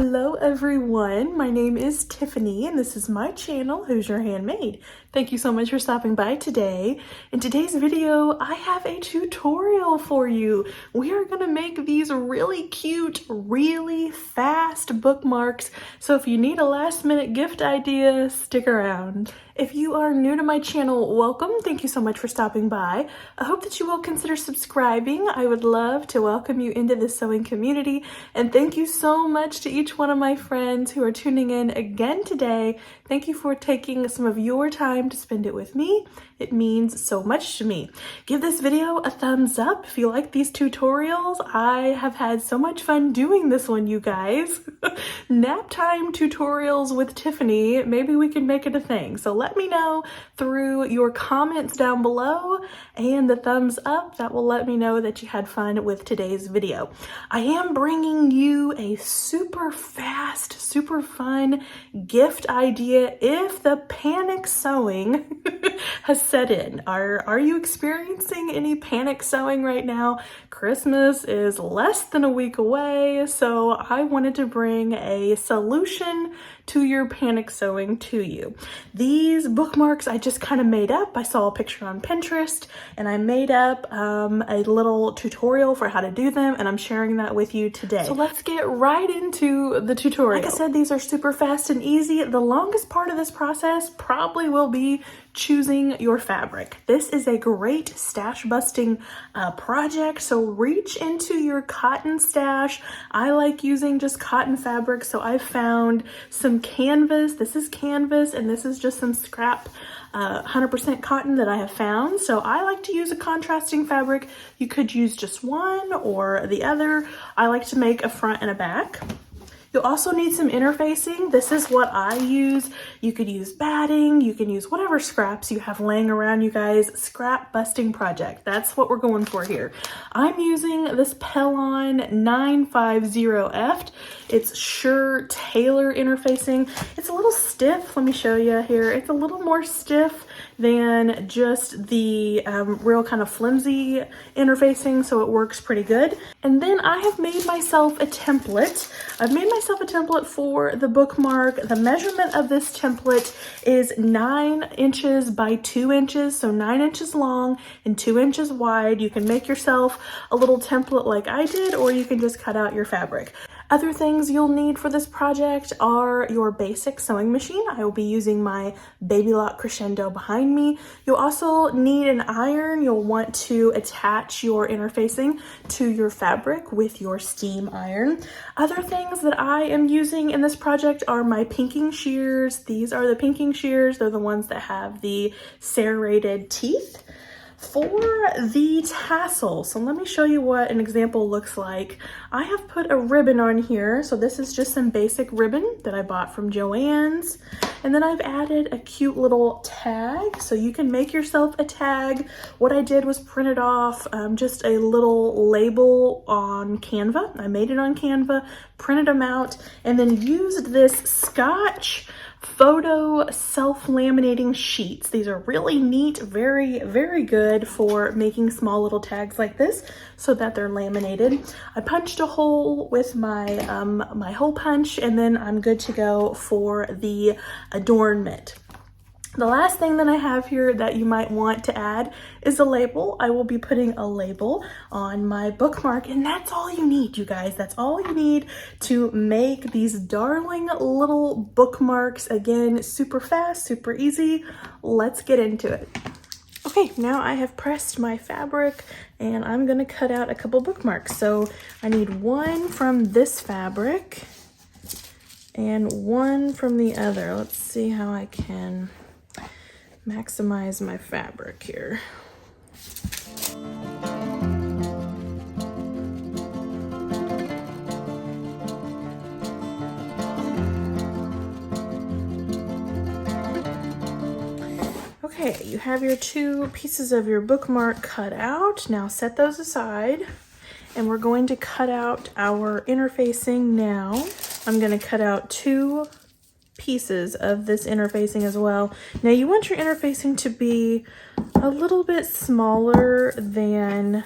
Hello everyone, my name is Tiffany and this is my channel, Who's Your Handmade. Thank you so much for stopping by today. In today's video, I have a tutorial for you. We are gonna make these really cute, really fast bookmarks. So if you need a last minute gift idea, stick around. If you are new to my channel, welcome. Thank you so much for stopping by. I hope that you will consider subscribing. I would love to welcome you into the sewing community. And thank you so much to each one of my friends who are tuning in again today. Thank you for taking some of your time to spend it with me. It means so much to me. Give this video a thumbs up if you like these tutorials. I have had so much fun doing this one, you guys. Naptime tutorials with Tiffany. Maybe we can make it a thing. So let me know through your comments down below and the thumbs up. That will let me know that you had fun with today's video. I am bringing you a super fast, super fun gift idea if the panic sewing has set in. Are you experiencing any panic sewing right now? Christmas is less than a week away, so I wanted to bring a solution to your panic sewing to you. These bookmarks I just kind of made up. I saw a picture on Pinterest and I made up a little tutorial for how to do them, and I'm sharing that with you today. So let's get right into the tutorial. Like I said, these are super fast and easy. The longest part of this process probably will be choosing your fabric. This is a great stash busting project, so reach into your cotton stash. I like using just cotton fabric, so I found some canvas. This is canvas and this is just some scrap 100% cotton that I have found. So I like to use a contrasting fabric. You could use just one or the other. I like to make a front and a back. You'll also need some interfacing. This is what I use. You could use batting, you can use whatever scraps you have laying around, you guys. Scrap busting project. That's what we're going for here. I'm using this Pellon 950F. It's Sure Tailor interfacing. It's a little stiff. Let me show you here. It's a little more stiff than just the real kind of flimsy interfacing, so it works pretty good. And then I have made myself a template. I've made myself a template for the bookmark. The measurement of this template is 9 inches by 2 inches, so 9 inches long and 2 inches wide. You can make yourself a little template like I did, or you can just cut out your fabric. Other things you'll need for this project are your basic sewing machine. I will be using my Baby Lock Crescendo behind me. You'll also need an iron. You'll want to attach your interfacing to your fabric with your steam iron. Other things that I am using in this project are my pinking shears. These are the pinking shears. They're the ones that have the serrated teeth. For the tassel, so let me show you what an example looks like. I have put a ribbon on here. So this is just some basic ribbon that I bought from Joann's. And then I've added a cute little tag. So you can make yourself a tag. What I did was printed off just a little label on Canva. I made it on Canva, printed them out, and then used this Scotch photo self-laminating sheets. These are really neat, very, very good for making small little tags like this so that they're laminated. I punched a hole with my my hole punch, and then I'm good to go for the adornment. The last thing that I have here that you might want to add is a label. I will be putting a label on my bookmark, and that's all you need, you guys. That's all you need to make these darling little bookmarks. Again, super fast, super easy. Let's get into it. Okay, now I have pressed my fabric and I'm gonna cut out a couple bookmarks. So I need one from this fabric and one from the other. Let's see how I can maximize my fabric here. Okay, you have your two pieces of your bookmark cut out. Now set those aside, and we're going to cut out our interfacing now. I'm going to cut out 2 pieces of this interfacing as well. Now you want your interfacing to be a little bit smaller than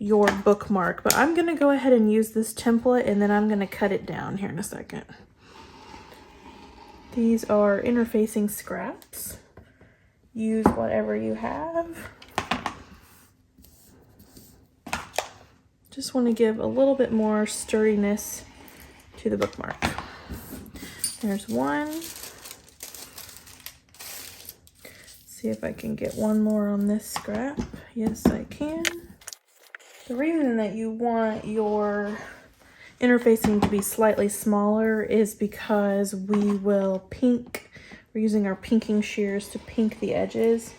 your bookmark, but I'm gonna go ahead and use this template and then I'm gonna cut it down here in a second. These are interfacing scraps. Use whatever you have. Just want to give a little bit more sturdiness to the bookmark. There's one. See if I can get one more on this scrap. Yes, I can. The reason that you want your interfacing to be slightly smaller is because we're using our pinking shears to pink the edges,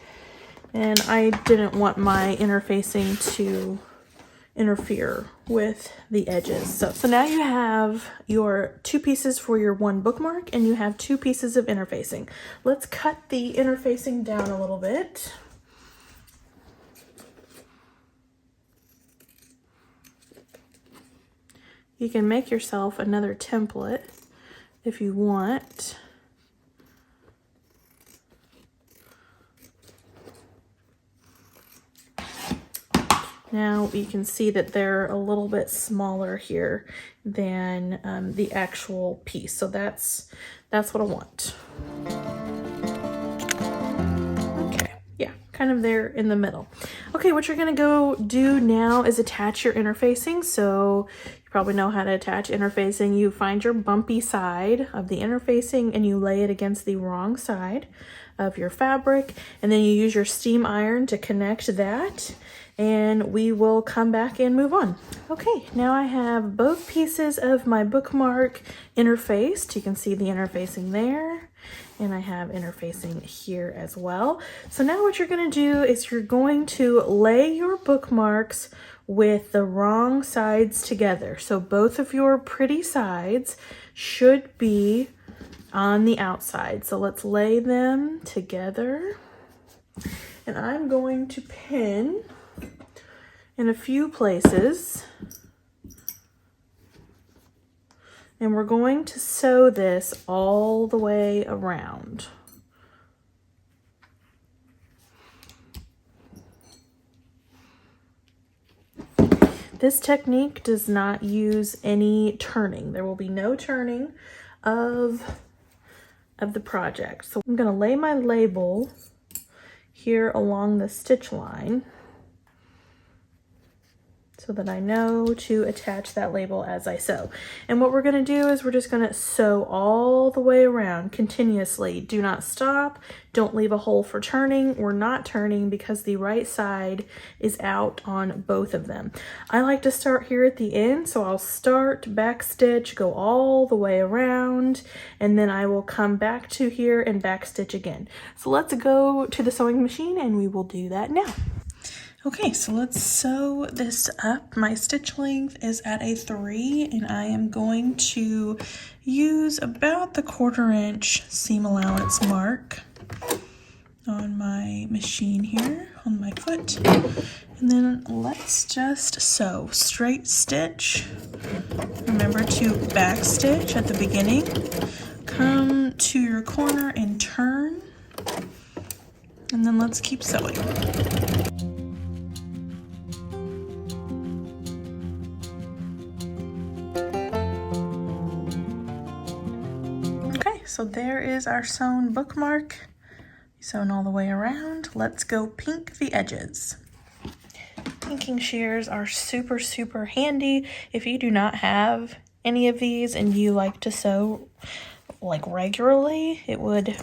and I didn't want my interfacing to interfere with the edges. So now you have your 2 pieces for your one bookmark and you have 2 pieces of interfacing. Let's cut the interfacing down a little bit. You can make yourself another template if you want. Now you can see that they're a little bit smaller here than the actual piece. So that's what I want. Okay, yeah, kind of there in the middle. Okay, what you're gonna go do now is attach your interfacing. So you probably know how to attach interfacing. You find your bumpy side of the interfacing and you lay it against the wrong side of your fabric, and then you use your steam iron to connect that, and we will come back and move on. Okay, now I have both pieces of my bookmark interfaced. You can see the interfacing there, and I have interfacing here as well. So now what you're gonna do is you're going to lay your bookmarks with the wrong sides together. So both of your pretty sides should be on the outside. So let's lay them together. And I'm going to pin in a few places. And we're going to sew this all the way around. This technique does not use any turning. There will be no turning of the project. So I'm going to lay my label here along the stitch line so that I know to attach that label as I sew. And what we're going to do is we're just going to sew all the way around continuously. Do not stop. Don't leave a hole for turning. We're not turning because the right side is out on both of them. I like to start here at the end, so I'll start, back stitch, go all the way around, and then I will come back to here and back stitch again. So let's go to the sewing machine and we will do that now. Okay, so let's sew this up. My stitch length is at a 3, and I am going to use about the 1/4 inch seam allowance mark on my machine here, on my foot. And then let's just sew. Straight stitch. Remember to back stitch at the beginning. Come to your corner and turn. And then let's keep sewing. So there is our sewn bookmark, sewn all the way around. Let's go pink the edges. Pinking shears are super, super handy. If you do not have any of these and you like to sew like regularly, it would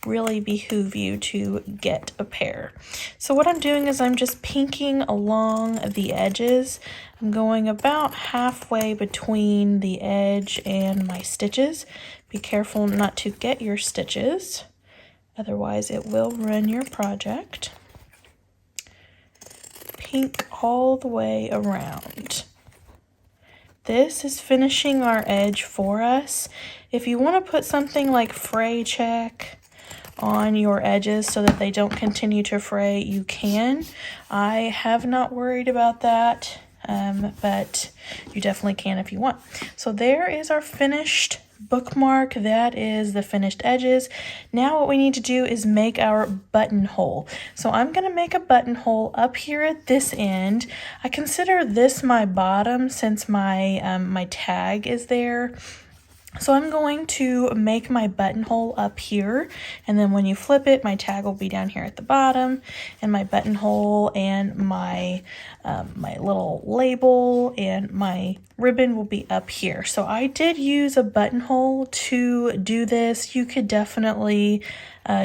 really behoove you to get a pair. So what I'm doing is I'm just pinking along the edges. I'm going about halfway between the edge and my stitches. Be careful not to get your stitches, otherwise it will ruin your project. Pink all the way around. This is finishing our edge for us. If you want to put something like fray check on your edges so that they don't continue to fray, you can. I have not worried about that, but you definitely can if you want. So there is our finished bookmark. That is the finished edges. Now what we need to do is make our buttonhole. So I'm going to make a buttonhole up here at this end. I consider this my bottom since my my tag is there. So I'm going to make my buttonhole up here, and then when you flip it, my tag will be down here at the bottom, and my buttonhole and my my little label and my ribbon will be up here. So I did use a buttonhole to do this. You could definitely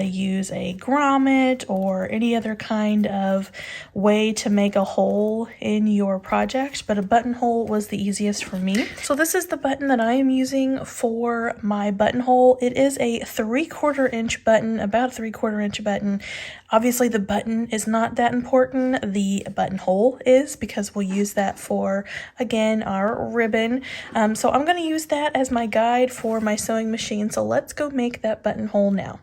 use a grommet or any other kind of way to make a hole in your project, but a buttonhole was the easiest for me. So this is the button that I am using for my buttonhole. It is a 3/4 inch button, about a 3/4 inch button. Obviously the button is not that important, the buttonhole is, because we'll use that for, again, our ribbon. So I'm going to use that as my guide for my sewing machine. So let's go make that buttonhole now.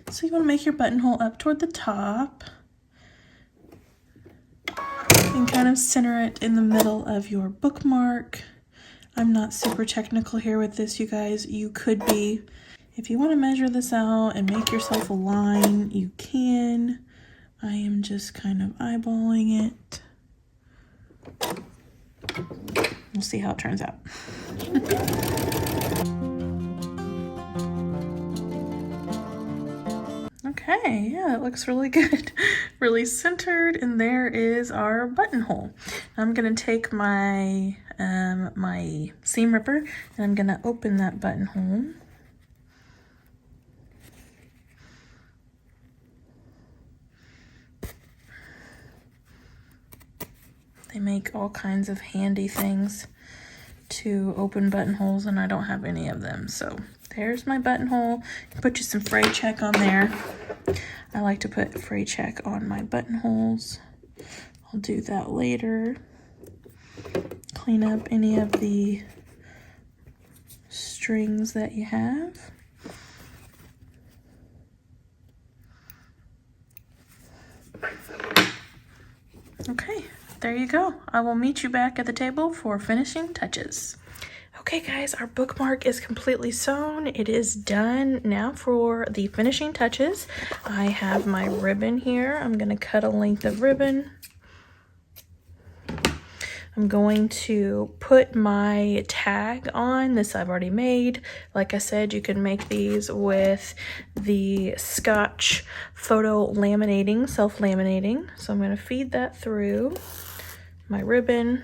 So you want to make your buttonhole up toward the top and kind of center it in the middle of your bookmark. I'm not super technical here with this, you guys. You could be. If you want to measure this out and make yourself a line, you can. I am just kind of eyeballing it. We'll see how it turns out. Okay, yeah, it looks really good. Really centered, and there is our buttonhole. I'm gonna take my my seam ripper and I'm gonna open that buttonhole. They make all kinds of handy things to open buttonholes, and I don't have any of them. So there's my buttonhole. Put you some fray check on there. I like to put fray check on my buttonholes. I'll do that later. Clean up any of the strings that you have. Okay, there you go. I will meet you back at the table for finishing touches. Okay guys, our bookmark is completely sewn. It is done. Now for the finishing touches. I have my ribbon here. I'm going to cut a length of ribbon. I'm going to put my tag on. This I've already made. Like I said, you can make these with the Scotch photo laminating, self-laminating. So I'm going to feed that through my ribbon.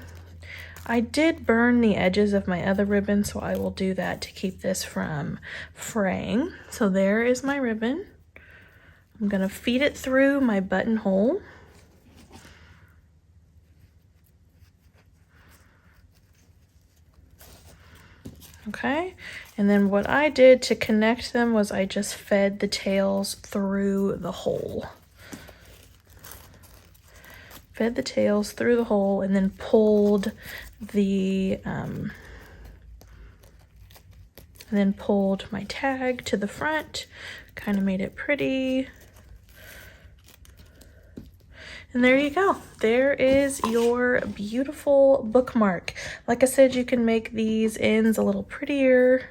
I did burn the edges of my other ribbon, so I will do that to keep this from fraying. So there is my ribbon. I'm going to feed it through my buttonhole. Okay, and then what I did to connect them was I just fed the tails through the hole. Fed the tails through the hole and then pulled the my tag to the front, kind of made it pretty. And there you go. There is your beautiful bookmark. Like I said, you can make these ends a little prettier.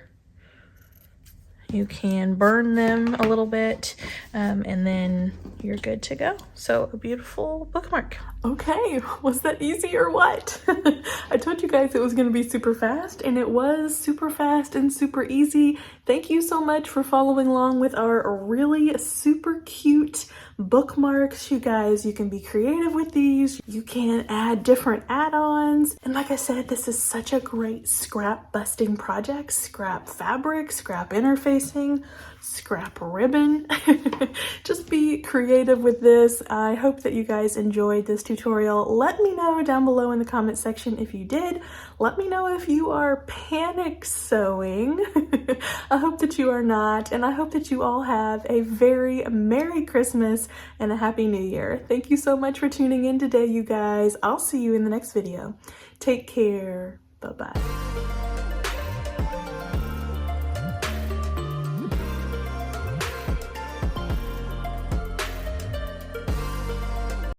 You can burn them a little bit, and then you're good to go. So a beautiful bookmark. Okay, was that easy or what? I told you guys it was going to be super fast, and it was super fast and super easy. Thank you so much for following along with our really super cute bookmarks. You guys, you can be creative with these. You can add different add-ons. And like I said, this is such a great scrap busting project. Scrap fabric, scrap interfacing, scrap ribbon. Just be creative with this. I hope that you guys enjoyed this tutorial. Let me know down below in the comment section if you did. Let me know if you are panic sewing. I hope that you are not, and I hope that you all have a very Merry Christmas and a Happy New Year. Thank you so much for tuning in today, you guys. I'll see you in the next video. Take care. Bye-bye.